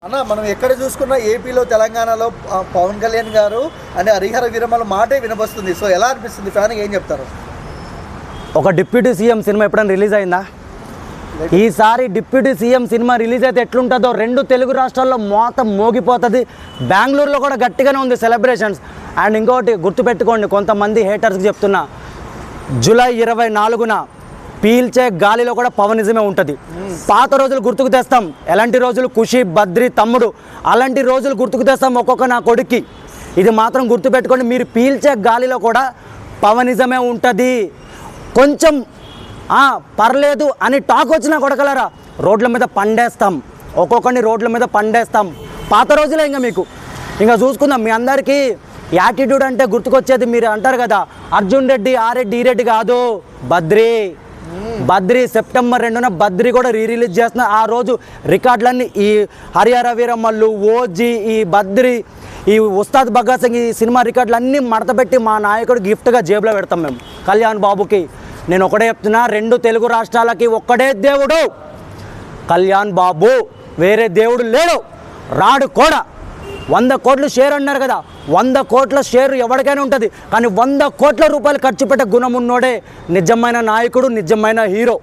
అన్న మనం ఎక్కడ చూసుకున్నా ఏపీలో తెలంగాణలో పవన్ కళ్యాణ్ గారు అంటే హరిహర వీరమల మాటే వినబస్తుంది. సో ఎలా అనిపిస్తుంది ఫ్యాన్కి ఏం చెప్తారు? ఒక డిప్యూటీ సీఎం సినిమా ఎప్పుడైనా రిలీజ్ అయిందా? ఈసారి డిప్యూటీ సీఎం సినిమా రిలీజ్ అయితే ఎట్లుంటుందో రెండు తెలుగు రాష్ట్రాల్లో మోత మోగిపోతుంది. బెంగళూరులో కూడా గట్టిగానే ఉంది సెలబ్రేషన్స్. అండ్ ఇంకోటి గుర్తుపెట్టుకోండి, కొంతమంది హేటర్స్కి చెప్తున్నా, జూలై 24న పీల్చే గాలిలో కూడా పవనిజమే ఉంటుంది. పాత రోజులు గుర్తుకు తెస్తాం. ఎలాంటి రోజులు? ఖుషి, బద్రి, తమ్ముడు అలాంటి రోజులు గుర్తుకు తెస్తాం ఒక్కొక్క నా కొడుక్కి. ఇది మాత్రం గుర్తుపెట్టుకోండి, మీరు పీల్చే గాలిలో కూడా పవనిజమే ఉంటుంది. కొంచెం పర్లేదు అని టాక్ వచ్చినా కొడకలరా రోడ్ల మీద పండేస్తాం, ఒక్కొక్కరిని రోడ్ల మీద పండేస్తాం. పాత రోజులే మీకు ఇంకా చూసుకుందాం. మీ అందరికీ యాటిట్యూడ్ అంటే గుర్తుకొచ్చేది మీరు అంటారు కదా, అర్జున్ రెడ్డి, ఆ రెడ్డి, ఈ రెడ్డి కాదు, బద్రి సెప్టెంబర్ 2న బద్రి కూడా రిలీజ్ చేస్తున్న. ఆ రోజు రికార్డులన్నీ ఈ హరిహర వీరమల్లు, ఓజీ, ఈ బద్రి, ఈ ఉస్తాద్ భగత్ సింగ్, ఈ సినిమా రికార్డులన్నీ మడతపెట్టి మా నాయకుడు గిఫ్ట్గా జేబులో పెడతాం మేము కళ్యాణ్ బాబుకి. నేను ఒకటే చెప్తున్నా, రెండు తెలుగు రాష్ట్రాలకి ఒక్కడే దేవుడు కళ్యాణ్ బాబు, వేరే దేవుడు లేడు, రాడు కూడా. 100 కోట్ల షేర్ అన్నారు కదా, 100 కోట్ల షేర్ ఎవరికైనా ఉంటుంది, కానీ 100 కోట్ల రూపాయలు ఖర్చు పెట్టే గుణం ఉన్నోడే నిజమైన నాయకుడు, నిజమైన హీరో.